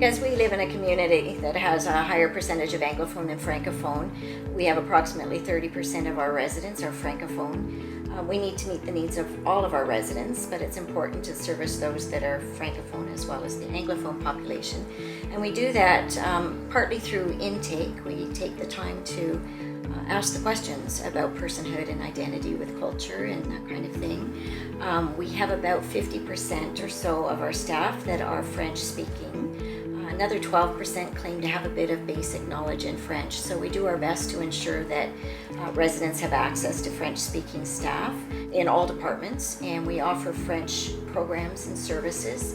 Because we live in a community that has a higher percentage of Anglophone than Francophone, we have approximately 30% of our residents are Francophone. We need to meet the needs of all of our residents, but it's important to service those that are Francophone as well as the Anglophone population. And we do that partly through intake. We take the time to ask the questions about personhood and identity with culture and that kind of thing. We have about 50% or so of our staff that are French speaking. Another 12% claim to have a bit of basic knowledge in French. So we do our best to ensure that residents have access to French-speaking staff in all departments, and we offer French programs and services,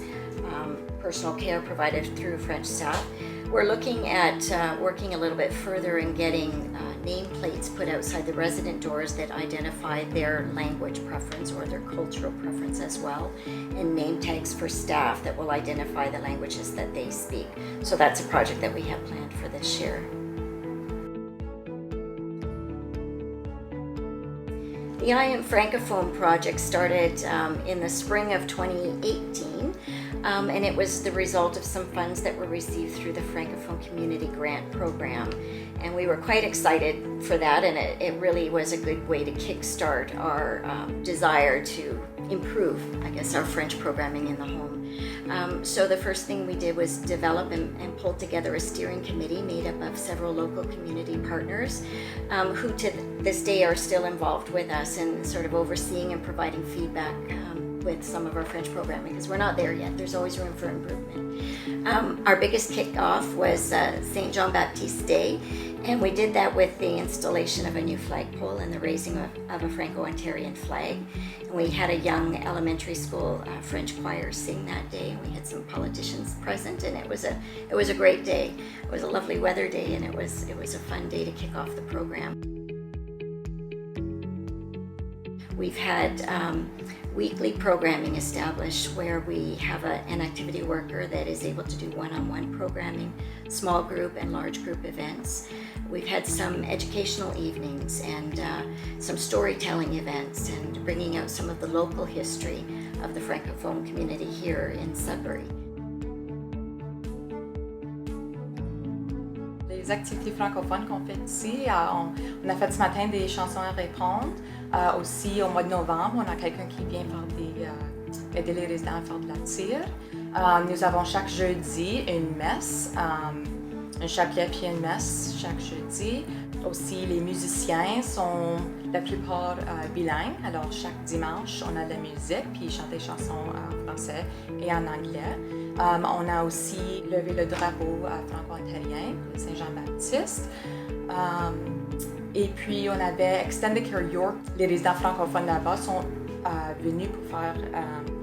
personal care provided through French staff. We're looking at working a little bit further and getting nameplates put outside the resident doors that identify their language preference or their cultural preference as well, and name tags for staff that will identify the languages that they speak. So that's a project that we have planned for this year. The I Am Francophone project started in the spring of 2018. And it was the result of some funds that were received through the Francophone Community Grant Program. And we were quite excited for that, and it really was a good way to kickstart our desire to improve, I guess, our French programming in the home. So the first thing we did was develop and pull together a steering committee made up of several local community partners who to this day are still involved with us and sort of overseeing and providing feedback with some of our French programming, because we're not there yet. There's always room for improvement. Our biggest kickoff was St. John Baptiste Day, and we did that with the installation of a new flagpole and the raising of a Franco-Ontarian flag. And we had a young elementary school French choir sing that day, and we had some politicians present, and it was a great day. It was a lovely weather day, and it was a fun day to kick off the program. We've had weekly programming established where we have an activity worker that is able to do one-on-one programming, small group and large group events. We've had some educational evenings and some storytelling events and bringing out some of the local history of the Francophone community here in Sudbury. Les activités francophones qu'on fait ici, on a fait ce matin des chansons à répondre. Aussi, au mois de novembre, on a quelqu'un qui vient aider les résidents à faire de la tire. Nous avons chaque jeudi une messe, un chapelet puis une messe chaque jeudi. Aussi, les musiciens sont la plupart bilingues. Alors, chaque dimanche, on a de la musique puis ils chantent des chansons en français et en anglais. On a aussi levé le drapeau franco-ontarien, le Saint-Jean-Baptiste. Et puis, on avait Extended Care York. Les résidents francophones là-bas sont venus pour faire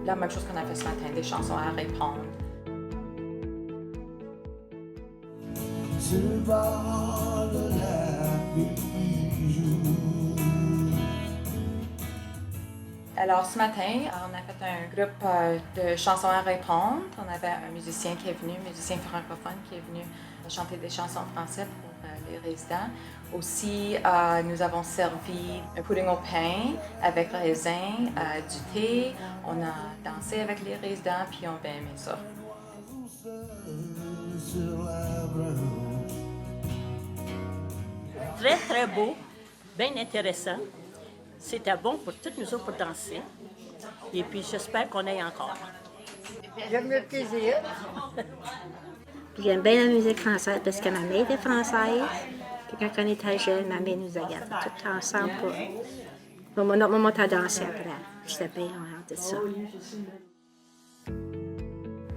la même chose qu'on a fait ce matin, des chansons à répondre. Alors, ce matin, on a fait un groupe de chansons à répondre. On avait un musicien qui est venu, un musicien francophone qui est venu chanter des chansons en français pour les résidents. Aussi, nous avons servi un pudding au pain avec raisin, du thé. On a dansé avec les résidents, puis on a bien aimé ça. Très, très beau, bien intéressant. C'était bon pour toutes nous autres pour danser. Et puis, j'espère qu'on aille encore. J'aime le plaisir. Puis j'aime bien la musique française parce que ma mère était française. Puis quand on était jeune, ma mère nous a gardés tous ensemble pour notre maman a dansé après. J'étais bien hâte de ça.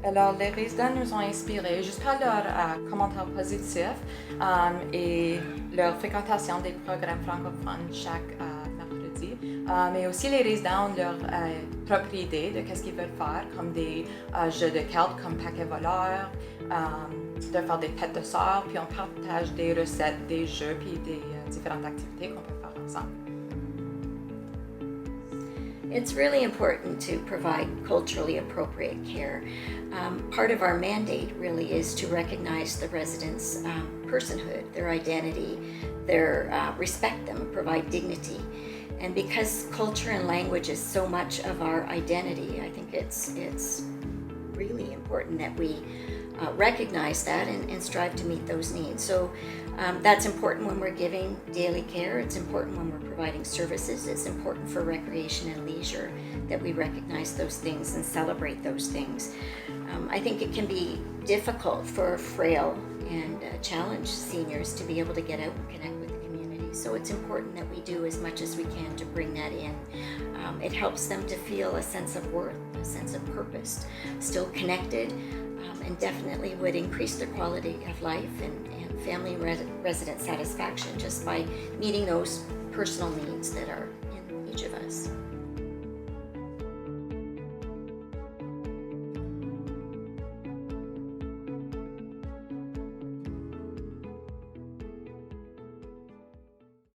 Alors, les résidents nous ont inspirés juste par leurs commentaires positifs et leur fréquentation des programmes francophones chaque mercredi. Mais aussi, les résidents ont leur propre idée de ce qu'ils veulent faire, comme des jeux de cartes comme paquet voleur, de faire des fêtes de sœurs, puis on partage des recettes, des jeux, puis des différentes activités qu'on peut faire ensemble. It's really important to provide culturally appropriate care. Part of our mandate really is to recognize the residents' personhood, their identity, respect them, provide dignity. And because culture and language is so much of our identity, I think it's really important that we recognize that and strive to meet those needs. So that's important when we're giving daily care. It's important when we're providing services. It's important for recreation and leisure that we recognize those things and celebrate those things. I think it can be difficult for frail and challenged seniors to be able to get out and connect with the community. So it's important that we do as much as we can to bring that in. It helps them to feel a sense of worth, a sense of purpose, still connected, and definitely would increase their quality of life and family resident satisfaction just by meeting those personal needs that are in each of us.